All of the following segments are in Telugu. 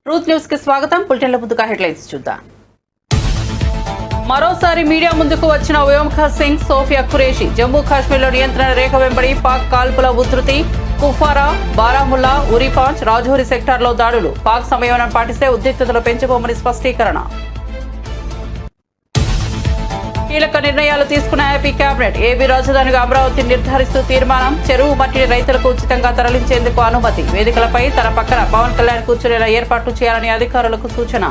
ట్రూత్ న్యూస్ కి స్వాగతం. బులెటిన్ల ముందుగా హెడ్లైన్స్ చూద్దాం. మరోసారి మీడియా ముందుకు వచ్చిన వ్యోమ్ఖా సింగ్, సోఫియా ఖురేషి. జమ్మూ కాశ్మీర్లో నియంత్రణ రేఖ వెంబడి పాక్ కాల్పుల ఉధృతి. కుఫారా, బారాముల్లా, ఉరిపాంచ్, రాజౌరి సెక్టార్లో దాడులు. పాక్ సంయమనం పాటిస్తే ఉద్రిక్తతలు పెంచుకోమని స్పష్టీకరణ. కీలక నిర్ణయాలు తీసుకున్న ఏపీ కేబినెట్. ఏపీ రాజధానిగా అమరావతిని నిర్ధారిస్తూ తీర్మానం. చెరువు మట్టిని రైతులకు ఉచితంగా తరలించేందుకు అనుమతి. వేదికలపై తన పక్కన పవన్ కళ్యాణ్ కూర్చునేలా ఏర్పాట్లు చేయాలని అధికారులకు సూచన.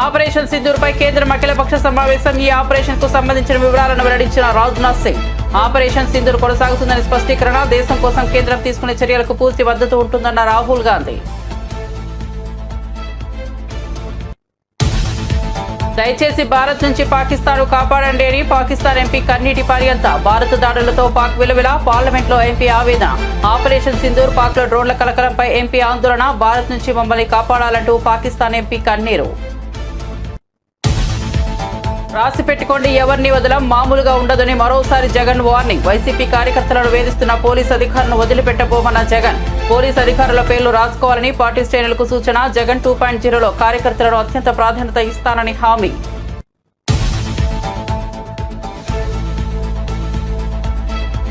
ఆపరేషన్ సింధూర్పై కేంద్రం అఖిలపక్ష సమావేశం. ఈ ఆపరేషన్ కు సంబంధించిన వివరాలను వెల్లడించిన రాజ్నాథ్ సింగ్. ఆపరేషన్ సింధూర్ కొనసాగుతుందని స్పష్టీకరణ. దేశం కోసం కేంద్రం తీసుకునే చర్యలకు పూర్తి మద్దతు ఉంటుందన్న రాహుల్ గాంధీ. దయచేసి భారత్ నుంచి పాకిస్తాన్ కాపాడండి అని పాకిస్తాన్ ఎంపీ కన్నీటి పర్యంత. భారత దాడులతో పాక్ విలువిల. పార్లమెంట్లో ఎంపీ ఆవేదన. ఆపరేషన్ సింధూర్, పాక్లో డ్రోన్ల కలకలంపై ఎంపీ ఆందోళన. భారత్ నుంచి మమ్మల్ని కాపాడాలంటూ పాకిస్తాన్ ఎంపీ కన్నీరు. రాసి పెట్టుకోండి, ఎవరిని వదలం, మామూలుగా ఉండదని మరోసారి జగన్ వార్నింగ్. వైసీపీ కార్యకర్తలను వేధిస్తున్న పోలీసు అధికారులను వదిలిపెట్టబోమన్న జగన్. పోలీసు అధికారుల పేర్లు రాసుకోవాలని పార్టీ శ్రేణులకు సూచన. జగన్ 2.0లో కార్యకర్తలను అత్యంత ప్రాధాన్యత ఇస్తానని హామీ.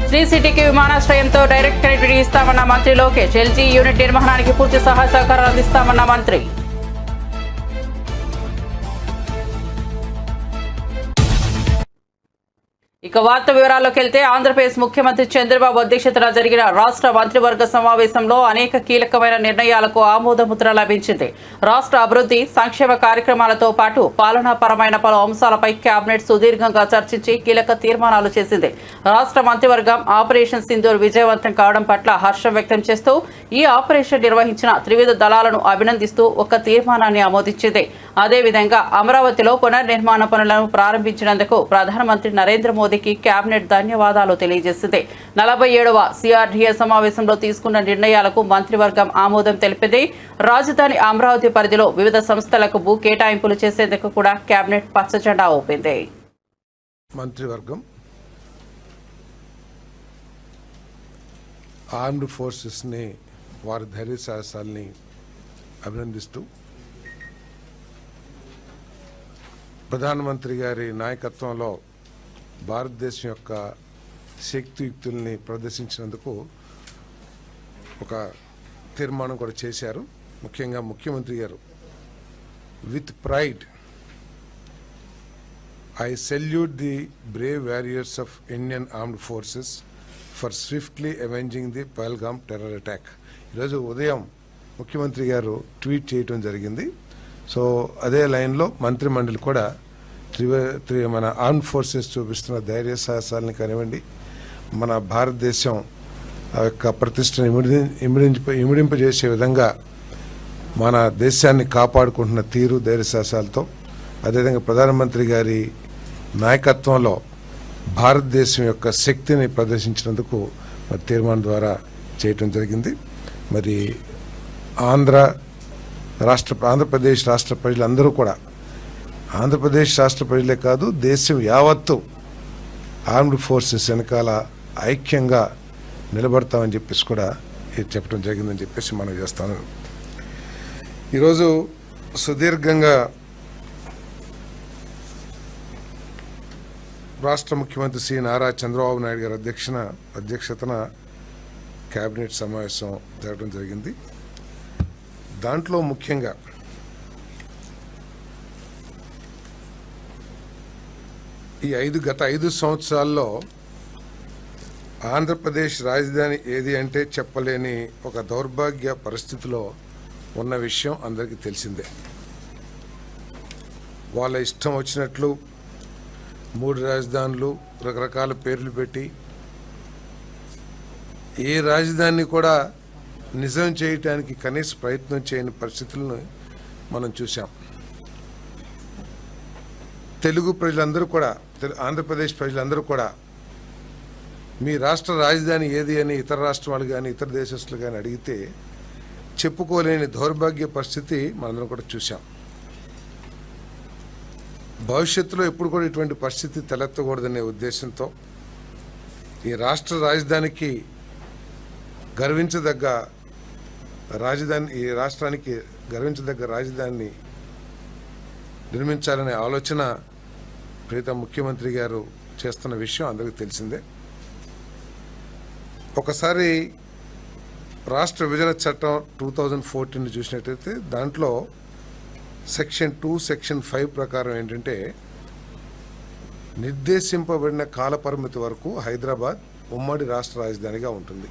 శ్రీ సిటీకి విమానాశ్రయంతో డైరెక్ట్ కనెక్టివిటీ ఇస్తామన్న మంత్రి లోకేష్. ఎల్జీ యూనిట్ నిర్మాణానికి పూర్తి సహాయ సహకారాలు అందిస్తామన్న మంత్రి. ఇక వార్త వివరాల్లోకి వెళ్తే, ఆంధ్రప్రదేశ్ ముఖ్యమంత్రి చంద్రబాబు అధ్యక్షతన జరిగిన రాష్ట్ర మంత్రివర్గ సమావేశంలో అనేక కీలకమైన నిర్ణయాలకు ఆమోదముద్ర లభించింది. రాష్ట్ర అభివృద్ధి సంక్షేమ కార్యక్రమాలతో పాటు పాలనాపరమైన పలు అంశాలపై కేబినెట్ సుదీర్ఘంగా చర్చించి కీలక తీర్మానాలు చేసింది. రాష్ట్ర మంత్రివర్గం ఆపరేషన్ సింధూర్ విజయవంతం కావడం పట్ల హర్షం వ్యక్తం చేస్తూ ఈ ఆపరేషన్ నిర్వహించిన త్రివిధ దళాలను అభినందిస్తూ ఒక తీర్మానాన్ని ఆమోదించింది. అదేవిధంగా అమరావతిలో పునర్నిర్మాణ పనులను ప్రారంభించినందుకు ప్రధానమంత్రి నరేంద్ర మోదీకి కేబినెట్ ధన్యవాదాలు తెలియజేసింది. 47వ సిఆర్డీఏ సమావేశంలో తీసుకున్న నిర్ణయాలకు మంత్రివర్గం ఆమోదం తెలిపింది. రాజధాని అమరావతి పరిధిలో వివిధ సంస్థలకు భూ కేటాయింపులు చేసేందుకు కూడా కేబినెట్ పచ్చజెండా ఊపింది. మంత్రివర్గం ఆర్మ్డ్ ఫోర్సెస్ ని వారి ధైర్య సాహసాలని అభినందిస్తూ ప్రధానమంత్రి గారి నాయకత్వంలో భారతదేశం యొక్క శక్తియుక్తుల్ని ప్రదర్శించినందుకు ఒక తీర్మానం కూడా చేశారు. ముఖ్యంగా ముఖ్యమంత్రి గారు, with pride I salute the brave warriors of Indian armed forces for swiftly avenging the Pahalgam terror attack. ఈరోజు ఉదయం ముఖ్యమంత్రి గారు ట్వీట్ చేయడం జరిగింది. సో అదే లైన్లో మంత్రిమండలి కూడా మన ఆర్మ్డ్ ఫోర్సెస్ చూపిస్తున్న ధైర్య సాహసాలని కానివ్వండి, మన భారతదేశం యొక్క ప్రతిష్టను ఇమిడింపజేసే విధంగా మన దేశాన్ని కాపాడుకుంటున్న తీరు ధైర్య సాహసాలతో, అదేవిధంగా ప్రధానమంత్రి గారి నాయకత్వంలో భారతదేశం యొక్క శక్తిని ప్రదర్శించినందుకు మరి తీర్మానం ద్వారా చేయటం జరిగింది. మరి ఆంధ్రప్రదేశ్ రాష్ట్ర ప్రజలందరూ కూడా, ఆంధ్రప్రదేశ్ రాష్ట్ర ప్రజలే కాదు దేశం యావత్తు ఆర్మ్డ్ ఫోర్సెస్ వెనకాల ఐక్యంగా నిలబడతామని చెప్పేసి కూడా చెప్పడం జరిగిందని చెప్పేసి మనం చేస్తాను. ఈరోజు సుదీర్ఘంగా రాష్ట్ర ముఖ్యమంత్రి శ్రీ నారా చంద్రబాబు నాయుడు గారి అధ్యక్షతన కేబినెట్ సమావేశం జరగడం జరిగింది. దాంట్లో ముఖ్యంగా గత 5 సంవత్సరాల్లో ఆంధ్రప్రదేశ్ రాజధాని ఏది అంటే చెప్పలేని ఒక దౌర్భాగ్య పరిస్థితిలో ఉన్న విషయం అందరికీ తెలిసిందే. వాళ్ళ ఇష్టం వచ్చినట్లు 3 రాజధానులు, రకరకాల పేర్లు పెట్టి ఏ రాజధాని కూడా నిజం చేయటానికి కనీస ప్రయత్నం చేయని పరిస్థితులను మనం చూసాం. తెలుగు ప్రజలందరూ కూడా, ఆంధ్రప్రదేశ్ ప్రజలందరూ కూడా మీ రాష్ట్ర రాజధాని ఏది అని ఇతర రాష్ట్రాలు కానీ ఇతర దేశస్తులు కానీ అడిగితే చెప్పుకోలేని దౌర్భాగ్య పరిస్థితి మనందరం కూడా చూసాం. భవిష్యత్తులో ఎప్పుడు కూడా ఇటువంటి పరిస్థితి తలెత్తకూడదనే ఉద్దేశంతో ఈ రాష్ట్ర రాజధానికి గర్వించదగ్గ రాజధాని, ఈ రాష్ట్రానికి గర్వించదగ్గ రాజధానిని నిర్మించాలనే ఆలోచన ప్రీతం ముఖ్యమంత్రి గారు చేస్తున్న విషయం అందరికీ తెలిసిందే. ఒకసారి రాష్ట్ర విభజన చట్టం 2014 చూసినట్టయితే దాంట్లో సెక్షన్ 2, సెక్షన్ 5 ప్రకారం ఏంటంటే నిర్దేశింపబడిన కాలపరిమితి వరకు హైదరాబాద్ ఉమ్మడి రాష్ట్ర రాజధానిగా ఉంటుంది.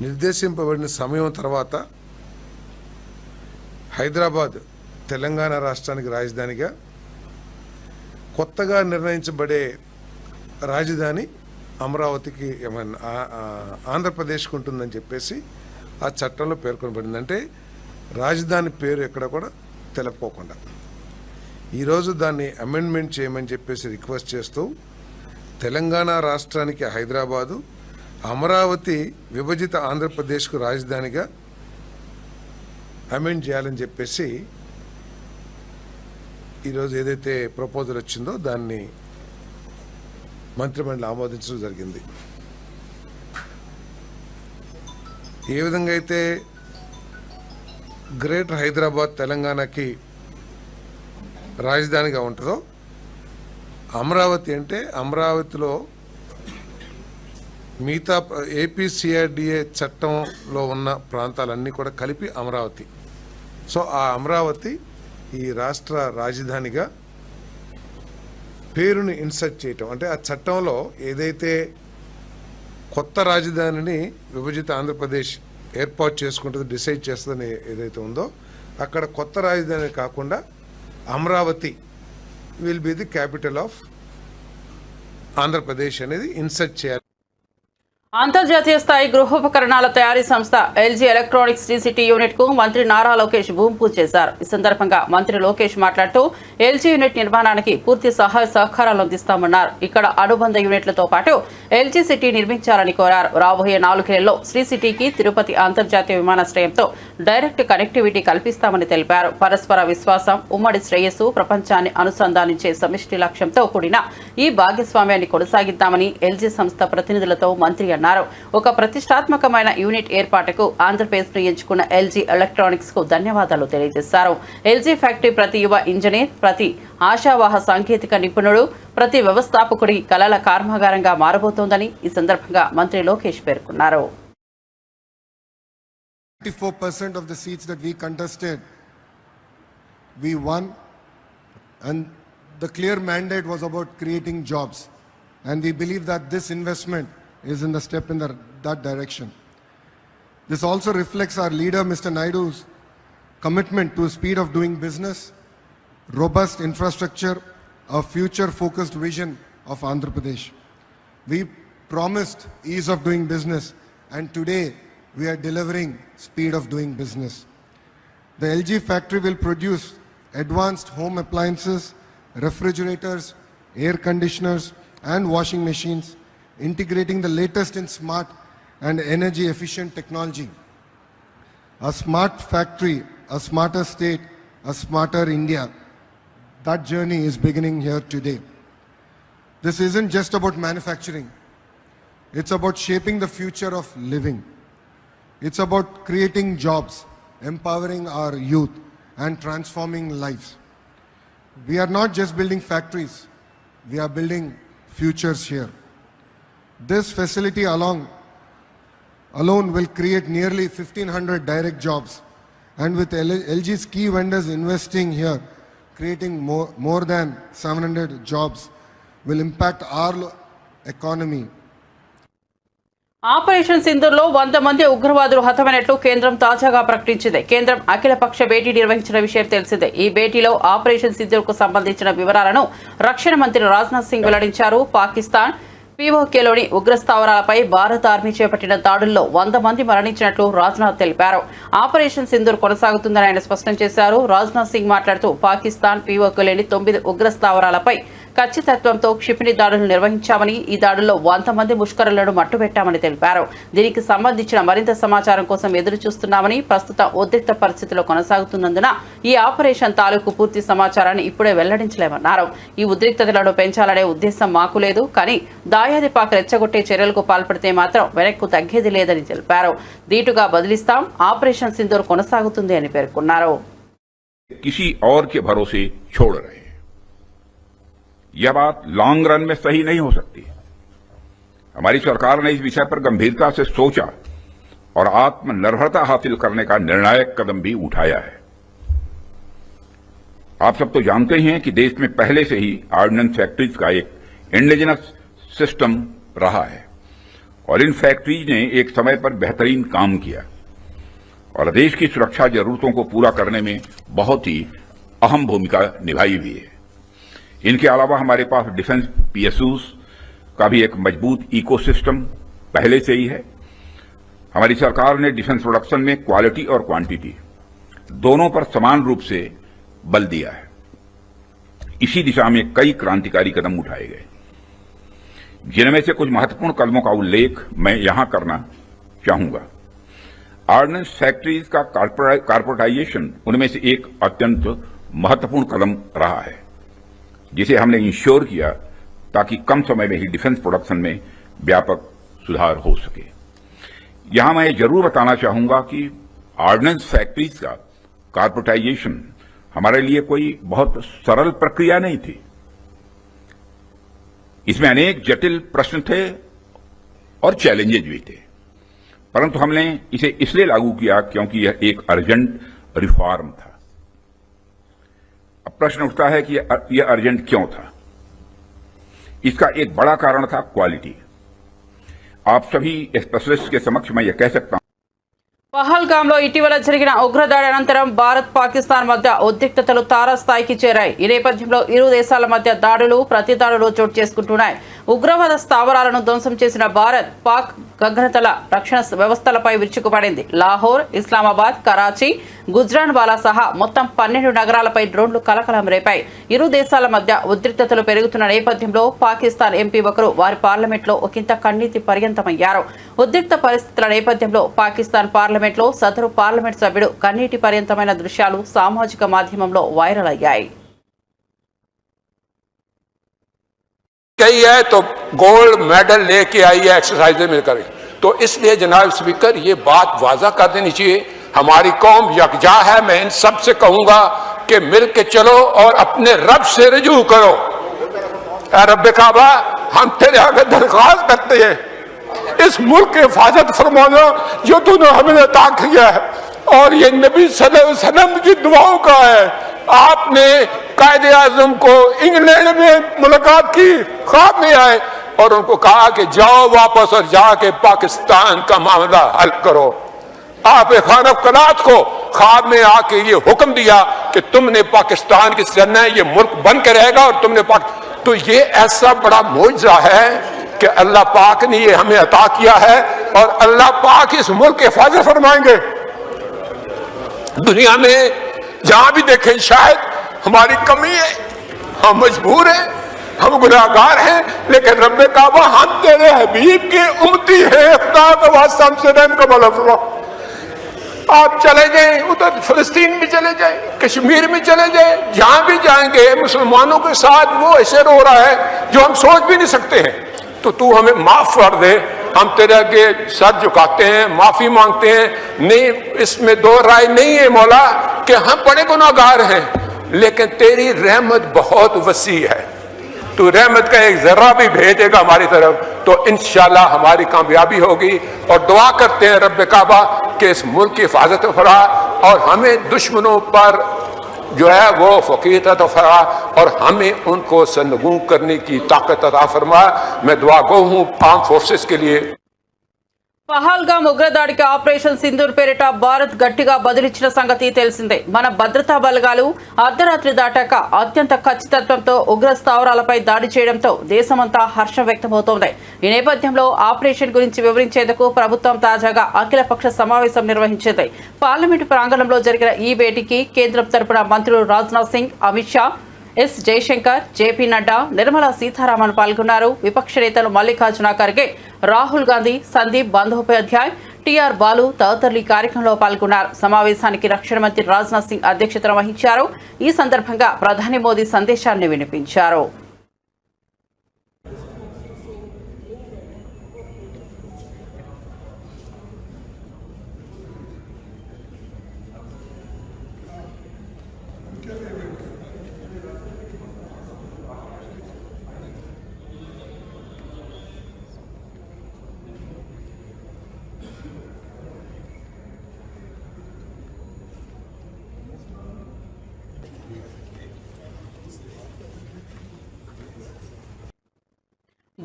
నిర్దేశింపబడిన సమయం తర్వాత హైదరాబాద్ తెలంగాణ రాష్ట్రానికి రాజధానిగా, కొత్తగా నిర్ణయించబడే రాజధాని అమరావతికి ఆంధ్రప్రదేశ్కి ఉంటుందని చెప్పేసి ఆ చట్టంలో పేర్కొనబడింది. అంటే రాజధాని పేరు ఎక్కడ కూడా తెలపకోకుండా ఈరోజు దాన్ని అమెండ్మెంట్ చేయమని చెప్పేసి రిక్వెస్ట్ చేస్తూ తెలంగాణ రాష్ట్రానికి హైదరాబాదు, అమరావతి విభజిత ఆంధ్రప్రదేశ్కు రాజధానిగా అమెండ్ చేయాలని చెప్పేసి ఈరోజు ఏదైతే ప్రపోజల్ వచ్చిందో దాన్ని మంత్రిమండలి ఆమోదించడం జరిగింది. ఏ విధంగా అయితే గ్రేటర్ హైదరాబాద్ తెలంగాణకి రాజధానిగా ఉంటుందో, అమరావతి అంటే అమరావతిలో మిగతా ఏపీసీఆర్డీఏ చట్టంలో ఉన్న ప్రాంతాలన్నీ కూడా కలిపి అమరావతి. సో ఆ అమరావతి ఈ రాష్ట్ర రాజధానిగా పేరుని ఇన్సర్ట్ చేయటం, అంటే ఆ చట్టంలో ఏదైతే కొత్త రాజధానిని విభజిత ఆంధ్రప్రదేశ్ ఏర్పాటు చేసుకుంటుంది, డిసైడ్ చేస్తుందని ఏదైతే ఉందో అక్కడ కొత్త రాజధాని కాకుండా Amaravati will be the capital of Andhra Pradesh అనేది ఇన్సర్ట్ చేయాలి. అంతర్జాతీయ స్థాయి గృహోపకరణాల తయారీ సంస్థ ఎల్జీ ఎలక్ట్రానిక్స్ సిటీ యూనిట్ కు మంత్రి నారా లోకేష్ భూమి పూజ చేశారు. ఈ సందర్భంగా మంత్రి లోకేష్ మాట్లాడుతూ ఎల్జీ యూనిట్ నిర్మాణానికి పూర్తి సహాయ సహకారాలు అందిస్తామన్నారు. ఇక్కడ అనుబంధ యూనిట్లతో పాటు ఎల్జీ సిటీ నిర్మించాలని కోరారు. రాబోయే 4 ఏళ్లలో సిటీకి తిరుపతి అంతర్జాతీయ విమానాశ్రయంతో డైరెక్ట్ కనెక్టివిటీ కల్పిస్తామని తెలిపారు. పరస్పర విశ్వాసం, ఉమ్మడి శ్రేయస్సు, ప్రపంచాన్ని అనుసంధానించే సమిష్టి లక్ష్యంతో కూడిన ఈ భాగస్వామ్యాన్ని కొనసాగిద్దామని ఎల్జీ సంస్థ ప్రతినిధులతో మంత్రి అన్నారు. ఒక ప్రతిష్టాత్మకమైన యూనిట్ ఏర్పాటుకు ఆంధ్రప్రదేశ్ ను ఎంచుకున్న ఎల్జీ ఎలక్ట్రానిక్స్ కు ధన్యవాదాలు తెలియజేశారు. ఎల్జీ ఫ్యాక్టరీ ప్రతి యువ ఇంజనీర్, ప్రతి ఆశావాహ సాంకేతిక నిపుణుడు, ప్రతి వ్యవస్థాపకుడి కలల కర్మాగారంగా మారబోతోందని ఈ సందర్భంగా మంత్రి లోకేష్ పేర్కొన్నారు. 94% of the seats that we contested, we won, and the clear mandate was about creating jobs, and we believe that this investment is in the step in that direction. This also reflects our leader Mr. Naidu's commitment to speed of doing business, robust infrastructure, a future-focused vision of Andhra Pradesh. We promised ease of doing business, and today we are delivering speed of doing business. The LG factory will produce advanced home appliances, refrigerators, air conditioners, and washing machines, integrating the latest in smart and energy efficient technology. A smart factory, a smarter state, a smarter India. That journey is beginning here today. This isn't just about manufacturing. It's about shaping the future of living. It's about creating jobs, empowering our youth, and transforming lives. We are not just building factories, we are building futures here. This facility alone will create nearly 1,500 direct jobs, and with LG's key vendors investing here, creating more than 700 jobs, will impact our economy. Operation సింధూర్లో 100 మంది ఉగ్రవాదులు హతమైనట్లు కేంద్రం తాజాగా ప్రకటించింది. కేంద్రం అఖిలపక్ష భేటీ నిర్వహించిన విషయం తెలిసిందే. ఈ భేటీలో ఆపరేషన్ సింధూర్కు సంబంధించిన వివరాలను రక్షణ మంత్రి రాజ్నాథ్ సింగ్ వెల్లడించారు. పాకిస్తాన్ పీఓకేలోని ఉగ్రస్థావరాలపై భారత ఆర్మీ చేపట్టిన దాడుల్లో 100 మంది మరణించినట్లు రాజ్నాథ్ తెలిపారు. ఆపరేషన్ సింధూర్ కొనసాగుతుందని ఆయన స్పష్టం చేశారు. రాజ్నాథ్ సింగ్ మాట్లాడుతూ పాకిస్తాన్ పీఓకేలోని 9 ఉగ్రస్థావరాలపై ఖచ్చితత్వంతో క్షిపణి దాడులు నిర్వహించామని, ఈ దాడుల్లో 100 మంది ముష్కరులను మట్టుబెట్టామని తెలిపారు. దీనికి సంబంధించిన మరింత సమాచారం కోసం ఎదురు చూస్తున్నామని, ప్రస్తుత ఉద్రిక్త పరిస్థితుల్లో కొనసాగుతున్నందున ఈ ఆపరేషన్ తాలూకు పూర్తి సమాచారాన్ని ఇప్పుడే వెల్లడించలేమన్నారు. ఈ ఉద్రిక్తతలను పెంచాలనే ఉద్దేశం మాకు లేదు, కానీ దాయి దాయాది పాక్ రెచ్చగొట్టే చర్యలకు పాల్పడితే మాత్రం వెనక్కు తగ్గేది లేదని తెలిపారు. ధీటుగా బదిలిస్తాం, ఆపరేషన్ సింధూర్ కొనసాగుతుంది అని పేర్కొన్నారు. किसी और के भरोसे छोड़ रहे हैं, यह बात लॉन्ग रन में सही नहीं हो सकती। हमारी सरकार ने इस विषय पर गंभीरता से सोचा और आत्मनिर्भरता हासिल करने का निर्णायक कदम भी उठाया है। आप सब तो जानते हैं कि देश में पहले से ही ऑर्डिनेंस फैक्ट्रीज का एक इंडिजिनस सिस्टम रहा है और इन फैक्ट्रीज ने एक समय पर बेहतरीन काम किया और देश की सुरक्षा जरूरतों को पूरा करने में बहुत ही अहम भूमिका निभाई हुई है। इनके अलावा हमारे पास डिफेंस पीएसयूज का भी एक मजबूत इकोसिस्टम पहले से ही है। हमारी सरकार ने डिफेंस प्रोडक्शन में क्वालिटी और क्वांटिटी दोनों पर समान रूप से बल दिया है। इसी दिशा में कई क्रांतिकारी कदम उठाए गए, जिनमें से कुछ महत्वपूर्ण कदमों का उल्लेख मैं यहां करना चाहूंगा। ऑर्डिनेंस फैक्ट्रीज का कॉर्पोरेटाइजेशन उनमें से एक अत्यंत महत्वपूर्ण कदम रहा है, जिसे हमने इंश्योर किया ताकि कम समय में ही डिफेंस प्रोडक्शन में व्यापक सुधार हो सके। यहां मैं जरूर बताना चाहूंगा कि ऑर्डिनेंस फैक्ट्रीज का कॉर्पोरेटाइजेशन हमारे लिए कोई बहुत सरल प्रक्रिया नहीं थी। इसमें अनेक जटिल प्रश्न थे और चैलेंजेज भी थे, परंतु हमने इसे इसलिए लागू किया क्योंकि यह एक अर्जेंट रिफॉर्म था। अब प्रश्न उठता है कि यह अर्जेंट क्यों था? इसका एक बड़ा कारण था क्वालिटी। आप सभी स्पेशलिस्ट के समक्ष मैं यह कह सकता हूं, పహల్గామ్లో ఇటీవల జరిగిన ఉగ్రదాడి అనంతరం భారత్ పాకిస్తాన్ మధ్య ఉద్రిక్తతలు తారాస్థాయికి చేరాయి. ఈ నేపథ్యంలో ఇరు దేశాల మధ్య దాడులు ప్రతిదాడులు చోటు చేసుకుంటున్నాయి. ఉగ్రవాద స్థావరాలను ధ్వంసం చేసిన భారత్ పాక్ గగనతల రక్షణ వ్యవస్థలపై విరుచుకుపడింది. లాహోర్, ఇస్లామాబాద్, కరాచీ, గుజ్రాన్వాలా సహా మొత్తం 12 నగరాలపై డ్రోన్లు కలకలం రేపాయి. ఇరు దేశాల మధ్య ఉద్రిక్తతలు పెరుగుతున్న నేపథ్యంలో పాకిస్తాన్ ఎంపీ ఒకరు వారి పార్లమెంట్లో ఒకంత కన్నీటి పర్యంతమయ్యారు. ఉద్రిక్త పరిస్థితుల నేపథ్యంలో పాకిస్తాన్ పార్లమెంట్లో సదరు పార్లమెంట్ సభ్యుడు కన్నీటి పర్యంతమైన దృశ్యాలు సామాజిక మాధ్యమంలో వైరల్ అయ్యాయి. गई है तो गोल्ड मेडल लेके आई है एक्सरसाइज में करें, तो इसलिए जनाब स्पीकर ये बात वाजा कर देनी चाहिए। हमारी कौम यकजा है। मैं इन सब से कहूंगा कि मिल के चलो और अपने रब से रजू करो। रब काबा, हम तेरे आगे दरख्वास्त करते हैं, इस मुल्क की हिफाजत फरमाना जो तूने हमें अता किया है, और ये नबी सल्लल्लाहु अलैहि वसल्लम की दुआओं का है। आपने कायदे आजम को इंग्लैंड में मुलाकात की, ख्वाब में आए और उनको कहा कि जाओ वापस और जाके पाकिस्तान का मामला हल करो। आप खान कनात को ख्वाब में आके ये हुक्म दिया कि तुमने पाकिस्तान की सरना ये मुल्क बन के रहेगा और तुमने तो ये ऐसा बड़ा मोइज़ा है कि अल्लाह पाक ने ये हमें अता किया है और अल्लाह पाक इस मुल्क की हिफाजत फरमाएंगे। दुनिया में जहां भी देखें शायद हमारी कमी है, हम मजबूर हैं, हम गुनाहगार हैं, लेकिन रब्बे काबा हम तेरे हबीब के उम्मती हैं। खुदा का वास्ता हमसे रहम का मौला फरमा। आप चले जाएं, उधर फिलिस्तीन में चले जाएं, कश्मीर में चले जाएं, जहां भी जाएंगे मुसलमानों के साथ वो ऐसे रो रहा है जो हम सोच भी नहीं सकते हैं। तो तू हमें माफ कर दे, हम तेरे आगे सर झुकाते हैं, माफी मांगते हैं। नहीं, इसमें दो राय नहीं है मौला कि हम बड़े गुनाहगार हैं, लेकिन तेरी रहमत बहुत वसी है। तू रहमत का एक जर्रा भी भेजेगा हमारी तरफ तो इंशाल्लाह हमारी कामयाबी होगी। और दुआ करते हैं रब्बे काबा कि इस मुल्क की हिफाजत फरमा और हमें दुश्मनों पर जो है वो फकीर अता फरमा और हमें उनको सरनगू करने की ताकत अता फरमा। मैं दुआ गो हूँ आर्म फोर्सेस के लिए। పహల్గామ్ ఉగ్రదాడికి ఆపరేషన్ సింధూర్ పేరిట భారత్ గట్టిగా బదులిచ్చిన సంగతి తెలిసిందే. మన భద్రతా బలగాలు అర్ధరాత్రి దాటాక అత్యంత ఖచ్చితత్వంతో ఉగ్ర స్థావరాలపై దాడి చేయడంతో దేశమంతా హర్షం వ్యక్తమవుతోంది. ఈ నేపథ్యంలో ఆపరేషన్ గురించి వివరించేందుకు ప్రభుత్వం తాజాగా అఖిలపక్ష సమావేశం నిర్వహించింది. పార్లమెంటు ప్రాంగణంలో జరిగిన ఈ భేటీకి కేంద్రం తరపున మంత్రులు రాజ్నాథ్ సింగ్, అమిత్ షా, ఎస్ జయశంకర్, జేపీ నడ్డా, నిర్మలా సీతారామన్ పాల్గొన్నారు. విపక్ష నేతలు మల్లికార్జున ఖర్గే, రాహుల్ గాంధీ, సందీప్ బందోపాధ్యాయ్, టీఆర్ బాలు తదితరులు ఈ కార్యక్రమంలో పాల్గొన్నారు. సమావేశానికి రక్షణ మంత్రి రాజ్నాథ్ సింగ్ అధ్యక్షత వహించారు. ఈ సందర్భంగా ప్రధాని మోదీ సందేశాన్ని వినిపించారు.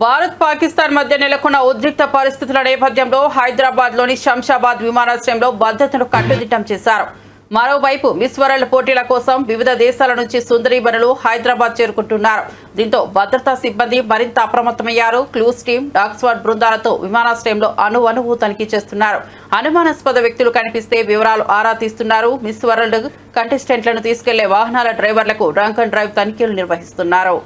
భారత్ పాకిస్తాన్ మధ్య నెలకొన్న ఉద్రిక్త పరిస్థితుల నేపథ్యంలో హైదరాబాద్లోని శంషాబాద్ విమానాశ్రయంలో భద్రతను కట్టుదిట్టం చేశారు. మరోవైపు మిస్ వరల్డ్ పోటీల కోసం వివిధ దేశాల నుంచి సుందరీమణులు హైదరాబాద్ చేరుకుంటున్నారు. దీంతో భద్రతా సిబ్బంది మరింత అప్రమత్తమయ్యారు. క్లూస్ టీం, డాగ్ స్క్వాడ్ బృందాలతో విమానాశ్రయంలో అణువణువు తనిఖీ చేస్తున్నారు. అనుమానాస్పద వ్యక్తులు కనిపిస్తే వివరాలు ఆరా తీస్తున్నారు. మిస్ వరల్డ్ కంటెస్టెంట్లను తీసుకెళ్లే వాహనాల డ్రైవర్లకు డ్రంక్ అండ్ డ్రైవ్ తనిఖీలు నిర్వహిస్తున్నారు.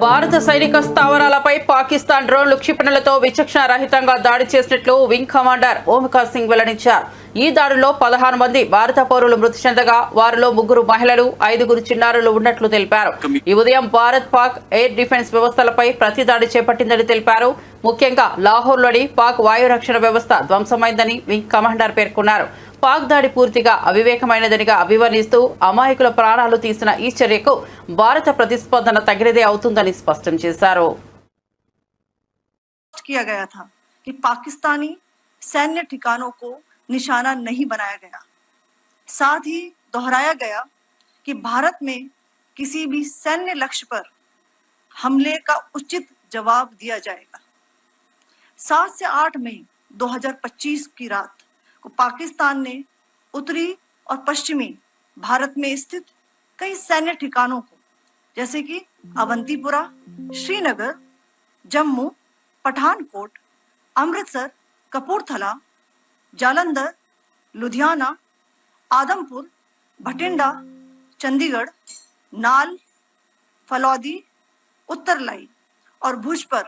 భారత సైనిక స్థావరాలపై పాకిస్తాన్ డ్రోన్లు క్షిపణులతో విచక్షణ రహితంగా దాడి చేసినట్లు వింగ్ కమాండర్ ఓంకార్ సింగ్ వెల్లడించారు. ఈ దాడుల్లో 16 మంది భారత పౌరులు మృతి చెందగా వారిలో 3 మహిళలు, 5 చిన్నారులు ఉన్నట్లు తెలిపారు. ఈ ఉదయం భారత్ పాక్ ఎయిర్ డిఫెన్స్ వ్యవస్థలపై ప్రతి దాడి చేపట్టిందని తెలిపారు. ముఖ్యంగా లాహోర్లోని పాక్ వాయు రక్షణ వ్యవస్థ ధ్వంసమైందని వింగ్ కమాండర్ పేర్కొన్నారు. పాక్ దాడి పూర్తిగా అవివేకమైనదనిగా అభివర్ణిస్తూ అమాయకుల ప్రాణాలు తీసిన ఈ చర్యకు భారత ప్రతిస్పందన తగినదే అవుతుందని స్పష్టం చేశారు. किया गया था कि पाकिस्तानी सैन्य ठिकानों को निशाना नहीं बनाया गया. साथ ही दोहराया गया कि भारत में किसी भी सैन्य लक्ष्य पर हमले का उचित जवाब दिया जाएगा. 7 से 8 मई 2025 की रात को पाकिस्तान ने उत्तरी और पश्चिमी भारत में स्थित कई सैन्य ठिकानों को जैसे कि अवंतीपुरा, श्रीनगर, जम्मू, पठानकोट, अमृतसर, कपूरथला, जालंधर, लुधियाना, आदमपुर, भटिंडा, चंडीगढ़, नाल, फलौदी, उत्तरलाई और भुज पर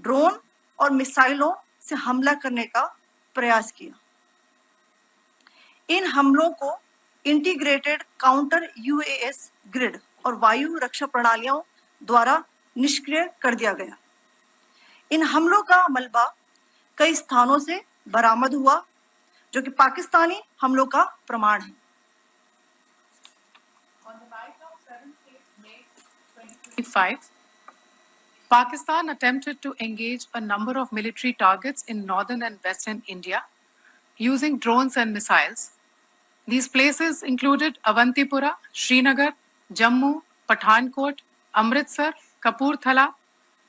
ड्रोन और मिसाइलों से हमला करने का प्रयास किया. इन हमलों को इंटीग्रेटेड काउंटर यूएस ग्रिड और वायु रक्षा प्रणालियों द्वारा निष्क्रिय कर दिया गया. इन हमलों का मलबा कई स्थानों से बरामद हुआ जो कि पाकिस्तानी हमलों का प्रमाण है. Pakistan attempted to engage a number of military targets in northern and western India using drones and missiles. These places included Avantipura, Srinagar, Jammu, Pathankot, Amritsar, Kapurthala,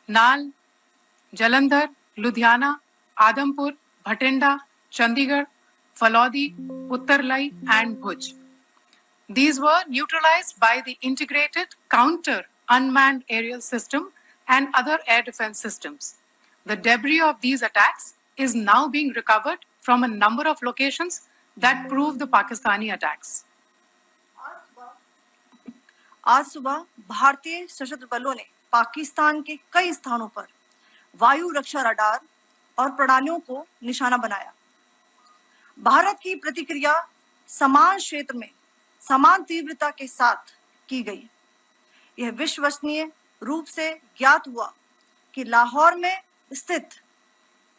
Nal, Jalandhar, Ludhiana, Adampur, Bhatinda, Chandigarh, Falodi, Uttarlai, and Bhuj. These were neutralized by the integrated counter unmanned aerial system and other air defense systems. The debris of these attacks is now being recovered from a number of locations that prove the Pakistani attacks. आज सुबह भारतीय सशस्त्र बलों ने पाकिस्तान के कई स्थानों पर वायु रक्षा रडार और प्रणालियों को निशाना बनाया. भारत की प्रतिक्रिया समान क्षेत्र में समान तीव्रता के साथ की गई. यह विश्वसनीय रूप से ज्ञात हुआ कि लाहौर में स्थित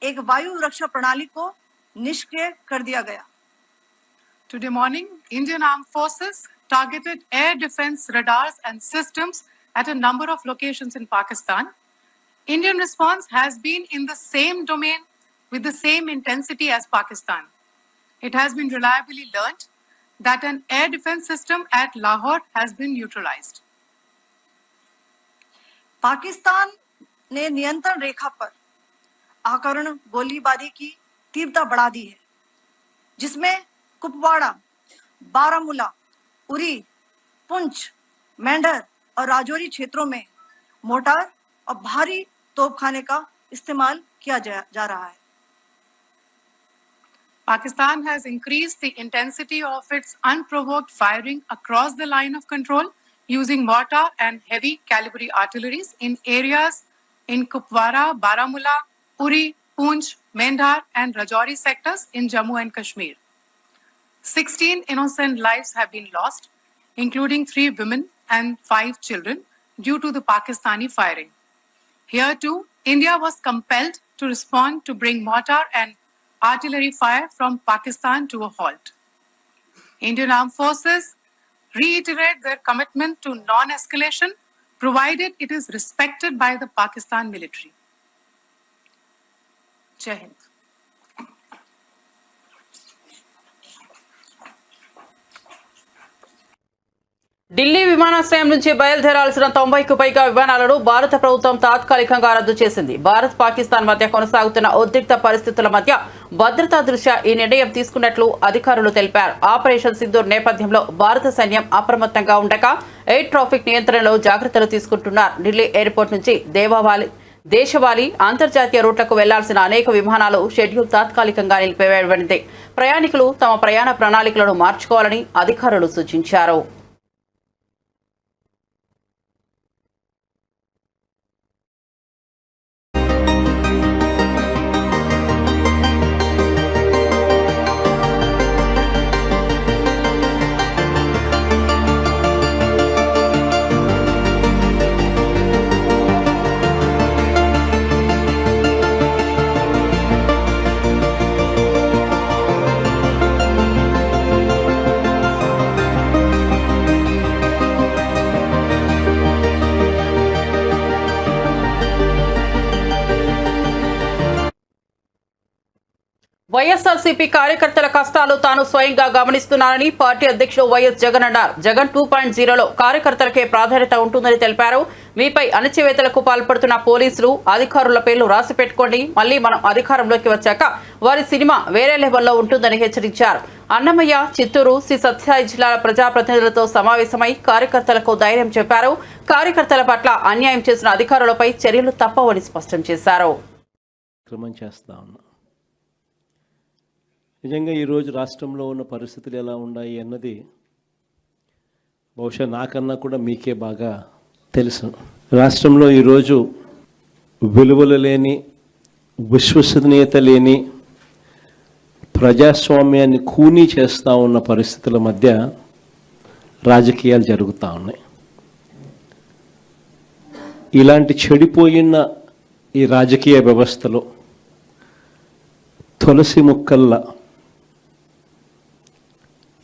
एक वायु रक्षा प्रणाली को निष्क्रिय कर दिया गया. Today morning, Indian Armed Forces targeted air defense radars and systems at a number of locations in Pakistan. Indian response has been in the same domain with the same intensity as Pakistan. It has been reliably learnt that an air defense system at Lahore has been neutralized. Pakistan ने नियंत्रण रेखा पर आकरण गोलीबारी की तीव्रता बढ़ा दी है, जिसमें कुपवाड़ा, बारामूला, उरी, पुंछ, मेंढर और राजौरी क्षेत्रों में मोर्टार और भारी तोपखाने का इस्तेमाल किया जा रहा है. Pakistan has increased the intensity of its unprovoked firing across the line of control using mortar and heavy calibre artilleries in areas in Kupwara, Baramulla, Uri, Poonch, Mendhar and Rajouri sectors in Jammu and Kashmir. 16 innocent lives have been lost, including 3 women and 5 children, due to the Pakistani firing. Here too, India was compelled to respond to bring mortar and artillery fire from Pakistan to a halt. Indian Armed Forces reiterate their commitment to non-escalation, provided it is respected by the Pakistan military. Jai Hind. Delhi విమానాశ్రయం నుంచి బయలుదేరాల్సిన 90కు పైగా విమానాలను భారత ప్రభుత్వం తాత్కాలికంగా రద్దు చేసింది. భారత్ పాకిస్తాన్ మధ్య కొనసాగుతున్న ఉద్రిక్త పరిస్థితుల మధ్య భద్రతా దృష్ట్యా ఈ నిర్ణయం తీసుకున్నట్లు అధికారులు తెలిపారు. ఆపరేషన్ సింధూర్ నేపథ్యంలో భారత సైన్యం అప్రమత్తంగా ఉండగా ఎయిర్ ట్రాఫిక్ నియంత్రణలో జాగ్రత్తలు తీసుకుంటున్నారు. ఢిల్లీ ఎయిర్పోర్ట్ నుంచి దేశవాళీ అంతర్జాతీయ రూట్లకు వెళ్లాల్సిన అనేక విమానాలు షెడ్యూల్ తాత్కాలికంగా నిలిపివేయబడింది. ప్రయాణికులు తమ ప్రయాణ ప్రణాళికలను మార్చుకోవాలని అధికారులు సూచించారు. వైఎస్ఆర్సీపీ కార్యకర్తల కష్టాలు తాను స్వయంగా గమనిస్తున్నానని పార్టీ అధ్యక్షుడు వైఎస్ జగన్ అన్నారు. జగన్ 2.0లో కార్యకర్తలకే ప్రాధాన్యత ఉంటుందని తెలిపారు. మీపై అణచివేతలకు పాల్పడుతున్న పోలీసులు అధికారుల పేర్లు రాసి పెట్టుకోండి, మళ్లీ మనం అధికారంలోకి వచ్చాక వారి సినిమా వేరే లెవెల్లో ఉంటుందని హెచ్చరించారు. అన్నమయ్య, చిత్తూరు, శ్రీ సత్యసాయి జిల్లాల ప్రజాప్రతినిధులతో సమావేశమై కార్యకర్తలకు ధైర్యం చెప్పారు. కార్యకర్తల పట్ల అన్యాయం చేసిన అధికారులపై చర్యలు తప్పవని స్పష్టం చేశారు. నిజంగా ఈరోజు రాష్ట్రంలో ఉన్న పరిస్థితులు ఎలా ఉన్నాయి అన్నది బహుశా నాకన్నా కూడా మీకే బాగా తెలుసు. రాష్ట్రంలో ఈరోజు విలువలు లేని, విశ్వసనీయత లేని, ప్రజాస్వామ్యాన్ని ఖూనీ చేస్తూ ఉన్న పరిస్థితుల మధ్య రాజకీయాలు జరుగుతూ ఉన్నాయి. ఇలాంటి చెడిపోయిన ఈ రాజకీయ వ్యవస్థలో తులసి ముక్కల్లా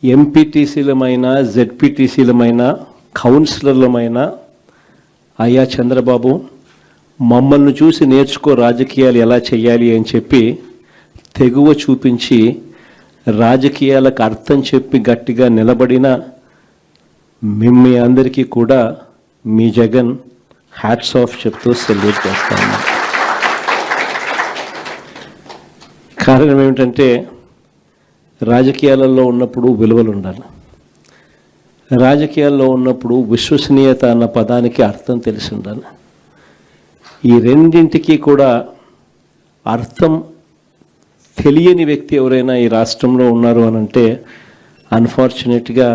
ఎంపీటీసీలమైన, జెడ్పీటీసీలమైన, కౌన్సిలర్లమైన అయ్యా చంద్రబాబు మమ్మల్ని చూసి నేర్చుకో రాజకీయాలు ఎలా చేయాలి అని చెప్పి తెగువ చూపించి రాజకీయాలకు అర్థం చెప్పి గట్టిగా నిలబడిన మీ అందరికీ కూడా మీ జగన్ హ్యాట్స్ ఆఫ్ చెప్తూ సెల్యూట్ చేస్తాను. కారణం ఏమిటంటే రాజకీయాలలో ఉన్నప్పుడు విలువలు ఉండాలి. రాజకీయాల్లో ఉన్నప్పుడు విశ్వసనీయత అన్న పదానికి అర్థం తెలిసి ఉండాలి. ఈ రెండింటికి కూడా అర్థం తెలియని వ్యక్తి ఎవరైనా ఈ రాష్ట్రంలో ఉన్నారు అని అంటే అన్ఫార్చునేట్గా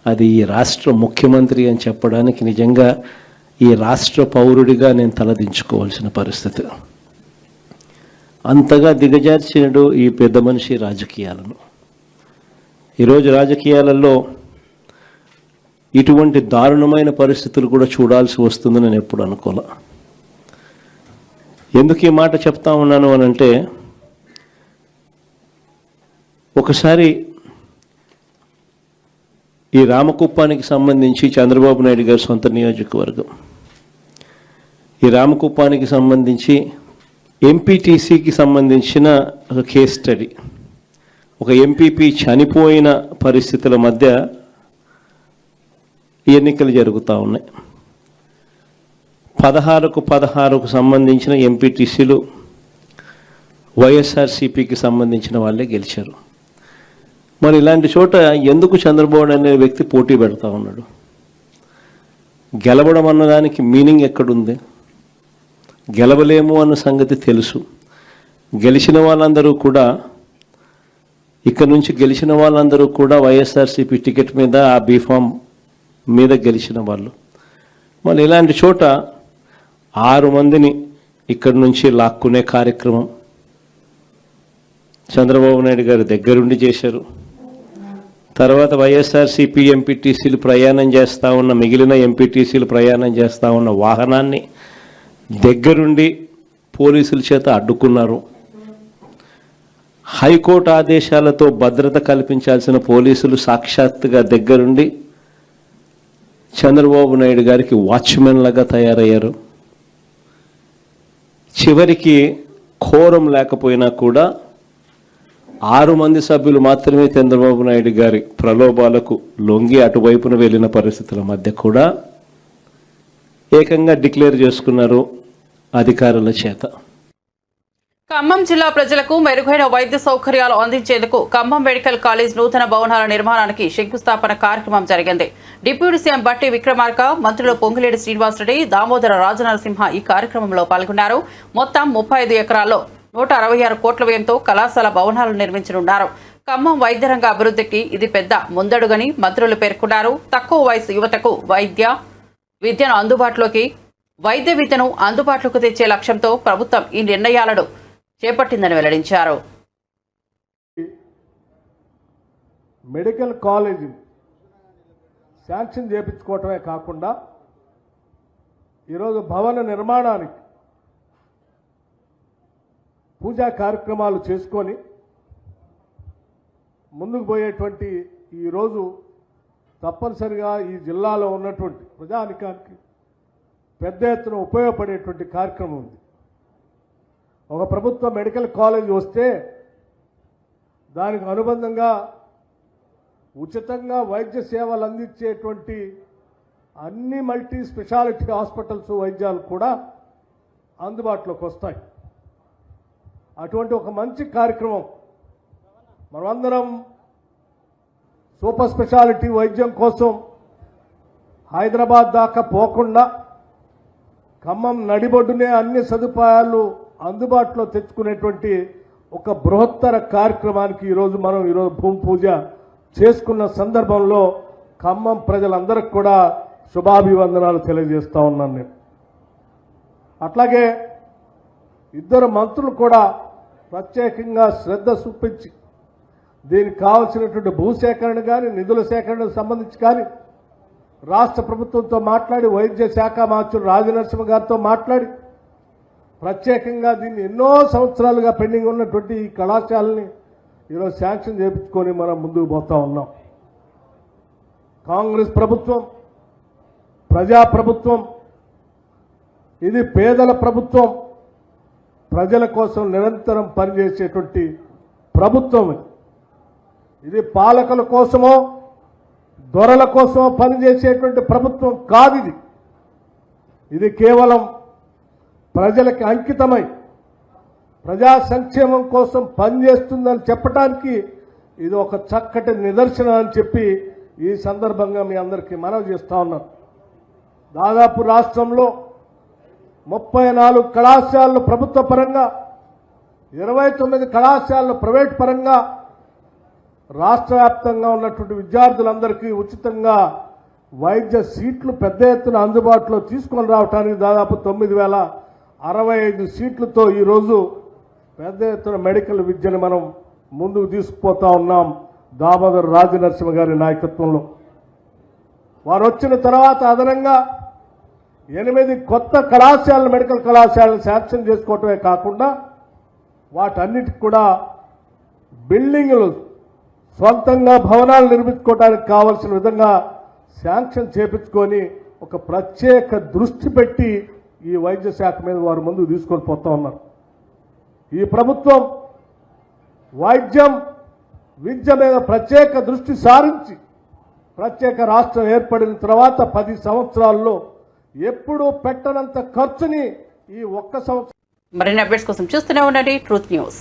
అది ఈ రాష్ట్ర ముఖ్యమంత్రి అని చెప్పడానికి నిజంగా ఈ రాష్ట్ర పౌరుడిగా నేను తలదించుకోవాల్సిన పరిస్థితి. అంతగా దిగజార్చినడు ఈ పెద్ద మనిషి రాజకీయాలను. ఈరోజు రాజకీయాలలో ఇటువంటి దారుణమైన పరిస్థితులు కూడా చూడాల్సి వస్తుందని నేను ఎప్పుడు అనుకోలే. ఎందుకు ఈ మాట చెప్తా ఉన్నాను అని అంటే, ఒకసారి ఈ రామకుప్పానికి సంబంధించి చంద్రబాబు నాయుడు గారి సొంత నియోజకవర్గం, ఈ రామకుప్పానికి సంబంధించి ఎంపీటీసీకి సంబంధించిన ఒక కేస్ స్టడీ, ఒక ఎంపీపీ చనిపోయిన పరిస్థితుల మధ్య ఎన్నికలు జరుగుతూ ఉన్నాయి. 16కు సంబంధించిన ఎంపీటీసీలు వైఎస్ఆర్సీపీకి సంబంధించిన వాళ్ళే గెలిచారు. మరి ఇలాంటి చోట ఎందుకు చంద్రబాబు అనే వ్యక్తి పోటీ పెడతా ఉన్నాడు? గెలవడం అన్నదానికి మీనింగ్ ఎక్కడుంది? గెలవలేము అన్న సంగతి తెలుసు. గెలిచిన వాళ్ళందరూ కూడా, ఇక్కడ నుంచి గెలిచిన వాళ్ళందరూ కూడా వైఎస్ఆర్సీపీ టికెట్ మీద, ఆ బీఫామ్ మీద గెలిచిన వాళ్ళు. మళ్ళీ ఇలాంటి చోట 6 మందిని ఇక్కడి నుంచి లాక్కునే కార్యక్రమం చంద్రబాబు నాయుడు గారు దగ్గరుండి చేశారు. తర్వాత వైఎస్ఆర్సీపీ ఎంపీటీసీలు ప్రయాణం చేస్తూ ఉన్న మిగిలిన ఎంపీటీసీలు ప్రయాణం చేస్తూ ఉన్న వాహనాన్ని దగ్గరుండి పోలీసుల చేత అడ్డుకున్నారు. హైకోర్టు ఆదేశాలతో భద్రత కల్పించాల్సిన పోలీసులు సాక్షాత్తుగా దగ్గరుండి చంద్రబాబు నాయుడు గారికి వాచ్మెన్ లాగా తయారయ్యారు. చివరికి కోరం లేకపోయినా కూడా 6 మంది సభ్యులు మాత్రమే చంద్రబాబు నాయుడు గారి ప్రలోభాలకు లొంగి అటువైపున వెళ్ళిన పరిస్థితుల మధ్య కూడా ఏకంగా డిక్లేర్ చేసుకున్నారు అధికారుల చేత. ఖమ్మం జిల్లా ప్రజలకు మెరుగైన వైద్య సౌకర్యాలు అందించేందుకు ఖమ్మం మెడికల్ కాలేజ్ నూతన భవనాల నిర్మాణానికి శంకుస్థాపన కార్యక్రమం జరిగింది. డిప్యూటీ సీఎం బట్టి విక్రమార్క, మంత్రులు పొంగులేటి శ్రీనివాసరెడ్డి, దామోదర రాజనరసింహ ఈ కార్యక్రమంలో పాల్గొన్నారు. మొత్తం 35 ఎకరాల్లో 166 కోట్ల వ్యయంతో కళాశాల భవనాలు నిర్మించనున్నారు. ఖమ్మం వైద్య రంగ అభివృద్ధికి ఇది పెద్ద ముందడుగని మంత్రులు పేర్కొన్నారు. తక్కువ వయసు యువతకు వైద్య విద్యను అందుబాటులోకి తెచ్చే లక్ష్యంతో ప్రభుత్వం ఈ నిర్ణయాలను చేపట్టిందని వెల్లడించారు. మెడికల్ కాలేజ్ శాంక్షన్ చేయించుకోవటమే కాకుండా ఈరోజు భవన నిర్మాణానికి పూజా కార్యక్రమాలు చేసుకొని ముందుకు పోయేటువంటి ఈరోజు తప్పనిసరిగా ఈ జిల్లాలో ఉన్నటువంటి ప్రజానికానికి పెద్ద ఎత్తున ఉపయోగపడేటువంటి కార్యక్రమం ఉంది. ఒక ప్రభుత్వ మెడికల్ కాలేజ్ వస్తే దానికి అనుబంధంగా ఉచితంగా వైద్య సేవలు అందించేటువంటి అన్ని మల్టీ స్పెషాలిటీ హాస్పిటల్స్ వైద్యాలు కూడా అందుబాటులోకి వస్తాయి. అటువంటి ఒక మంచి కార్యక్రమం మనమందరం సూపర్ స్పెషాలిటీ వైద్యం కోసం హైదరాబాద్ దాకా పోకుండా ఖమ్మం నడిబొడ్డునే అన్ని సదుపాయాలు అందుబాటులో తెచ్చుకునేటువంటి ఒక బృహత్తర కార్యక్రమానికి ఈరోజు భూమి పూజ చేసుకున్న సందర్భంలో ఖమ్మం ప్రజలందరికీ కూడా శుభాభివందనాలు తెలియజేస్తా ఉన్నాను నేను. అట్లాగే 2 మంత్రులు కూడా ప్రత్యేకంగా శ్రద్ధ చూపించి దీనికి కావాల్సినటువంటి భూసేకరణ కానీ నిధుల సేకరణకు సంబంధించి కానీ రాష్ట్ర ప్రభుత్వంతో మాట్లాడి వైద్య శాఖ మంత్రులు రాజనరసింహ గారితో మాట్లాడి ప్రత్యేకంగా దీన్ని ఎన్నో సంవత్సరాలుగా పెండింగ్ ఉన్నటువంటి ఈ కళాశాలని ఈరోజు శాంక్షన్ చేయించుకొని మనం ముందుకు పోతా ఉన్నాం. కాంగ్రెస్ ప్రభుత్వం ప్రజాప్రభుత్వం, ఇది పేదల ప్రభుత్వం, ప్రజల కోసం నిరంతరం పనిచేసేటువంటి ప్రభుత్వం. ఇది పాలకుల కోసమో దొరల కోసమో పనిచేసేటువంటి ప్రభుత్వం కాదు. ఇది కేవలం ప్రజలకి అంకితమై ప్రజా సంక్షేమం కోసం పనిచేస్తుందని చెప్పడానికి ఇది ఒక చక్కటి నిదర్శనం అని చెప్పి ఈ సందర్భంగా మీ అందరికీ మనవి చేస్తా ఉన్నాను. దాదాపు రాష్ట్రంలో 34 కళాశాలలు ప్రభుత్వ పరంగా, 29 కళాశాలలు ప్రైవేట్ పరంగా రాష్ట్ర వ్యాప్తంగా ఉన్నటువంటి విద్యార్థులందరికీ ఉచితంగా వైద్య సీట్లు పెద్ద ఎత్తున అందుబాటులో తీసుకొని రావడానికి దాదాపు 9,065 సీట్లతో ఈరోజు పెద్ద ఎత్తున మెడికల్ విద్యను మనం ముందుకు తీసుకుపోతా ఉన్నాం. దామోదర రాజనరసింహ గారి నాయకత్వంలో వారు వచ్చిన తర్వాత అదనంగా 8 కొత్త కళాశాలలు, మెడికల్ కళాశాలను శాంక్షన్ చేసుకోవటమే కాకుండా వాటన్నిటికి కూడా బిల్డింగులు, సొంతంగా భవనాలు నిర్మించుకోవడానికి కావాల్సిన విధంగా శాంక్షన్ చేపించుకొని ఒక ప్రత్యేక దృష్టి పెట్టి ఈ వైద్య శాఖ మీద వారు ముందుకు తీసుకొని పోతా ఉన్నారు. ఈ ప్రభుత్వం వైద్యం, విద్య మీద ప్రత్యేక దృష్టి సారించి ప్రత్యేక రాష్ట్రం ఏర్పడిన తర్వాత 10 సంవత్సరాల్లో ఎప్పుడూ పెట్టనంత ఖర్చుని ఈ ఒక్క సంవత్సరం. మరిన్ని అప్డేట్స్ కోసం చూస్తూనే ఉండండి ట్రూత్ న్యూస్.